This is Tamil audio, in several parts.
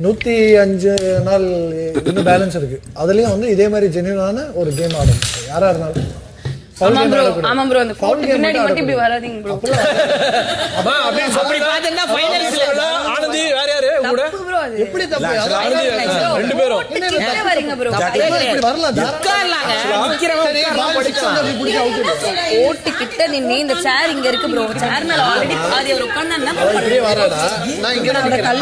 105 நாள் இன்னும் பேலன்ஸ் இருக்கு. அதுலயும் வந்து இதே மாதிரி ஜென்யூனான ஒரு கேம் ஆடும் யாரா இருந்தாலும். ஆமா ப்ரோ, அந்த ஃபவுல் பின்னாடி மட்டும் இப்படி வராதீங்க ப்ரோ. அப்படி பார்த்தா ஃபைனல்ஸ்ல ஆனந்தி வேற யாரு கூட ப்ரோ அது எப்படி தப்பு? ரெண்டு பேரும் கிட்ட வரீங்க ப்ரோ. இப்படி வரலாம் உட்காரலாங்க. ஓட்டு கிட்ட நின்னு இந்த சேர் இங்க இருக்கு ப்ரோ. சேர் மேல ஆல்ரெடி பாதி அவர் உட்கார்ந்தான்னா அப்படியே வராடா. நான் இங்க நிக்கிறேன்.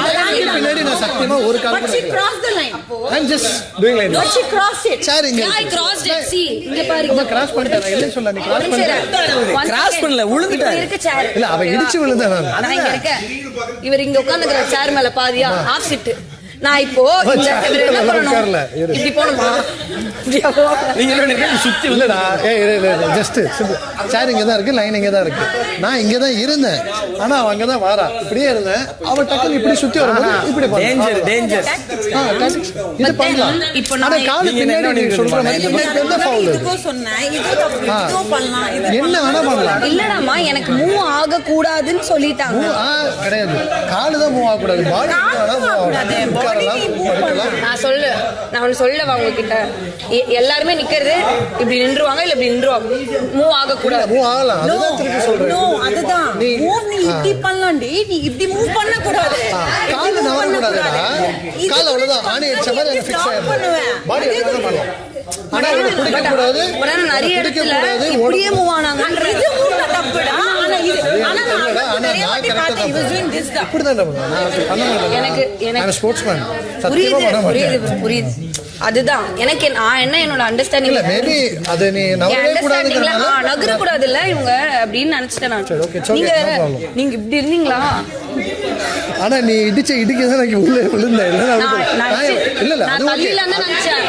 பின்னாடி நான் சத்தியமா ஒரு கால் கூட she crossed the line. I'm just doing like But she crossed it. சேர் இங்க I crossed it. See இங்க பாருங்க. கிராஸ் பண்ணிட்டேன். என்ன சொல்ல நீ கிராஸ் பண்ணிட்ட? கிராஸ் பண்ணல, விழுந்துட்டாரு. இருக்கு சேர். இல்ல அவ இடிச்சு விழுந்தா நான் இங்க இருக்க. இவர் இங்க உட்கார்ந்துக்கிற சேர் மேல பாதியா ஆஃப் சிட். நான் இப்போ இவர் என்ன பண்ணணும்? இப்படி போணுமா? நீங்க என்ன சுத்தி இல்லடா. ஜஸ்ட் சேர் இங்க தான் இருக்கு, லைன் இங்க தான் இருக்கு. நான் இங்க தான் இருந்தேன். ஆனா அவ அங்க தான் வாரா. இப்படியே இருந்தேன். அவ டக்குனு இப்படி சுத்தி வரும்போது இப்படி பண்ணா. டேஞ்சர் இது பண்ணலாம். இப்போ நான் கால் பின்னாடி நீ சொல்ற மாதிரி என்ன ஃபவுல் இது? இதுக்கு சொன்னேன் இது தப்பு இது பண்ணலாம் இது என்ன வேணா பண்ணலாம். இல்லடாமா, எனக்கு மூவ் ஆக கூடாதுன்னு சொல்லிட்டாங்க. கிடையாது, கால் தான் மூவ் ஆக கூடாது. பாடி நான் ஒன்னு சொல்லவா உங்ககிட்ட, எல்லாருமே நிக்கிறது இப்படி நின்றுவாங்க, இல்ல இப்படி நின்றுவாங்க. மூவ் ஆக கூடாது. மூவ் ஆகலாம். அதுதான் திருப்பி சொல்றேன். நோ அதுதான் மூவ் நீ இப்படி பண்ணலாம்டி, நீ இப்படி மூவ் பண்ண கூடாது. கால் நவர கூடாதுடா. கால் அவ்வளவுதான் ஆணி அடிச்ச மாதிரி அது ஃபிக்ஸ் ஆயிடும். பாடி அப்படியே பண்ணலாம். ஆனா இது பிடிக்க கூடாது. உடனே நிறைய இடத்துல இப்படியே மூவ் ஆனாங்க. இது மூவ் தப்புடா. ஆனா நான் கரெக்ட்டா தான் was doing this தான். இப்படி தான் நான் பண்ண மாட்டேன். எனக்கு ஸ்போர்ட்ஸ்மேன். சத்தியமா பண்ண மாட்டேன். புரியுது. அதுதான் எனக்கு நான் என்ன என்னோட அண்டர்ஸ்டாண்டிங் இல்ல. மேபி அது நீ நவரவே கூடாதுங்கறனால நகர கூடாதுல்ல இவங்க அப்படின்னு நினைச்சிட்டேன் நான். நீங்க இப்படி இருந்தீங்களா? ஆனா நீ இடிக்க தான் எனக்கு உள்ள விழுந்தேன். இல்ல அது ஓகே. நான் தள்ளில நினைச்சேன்.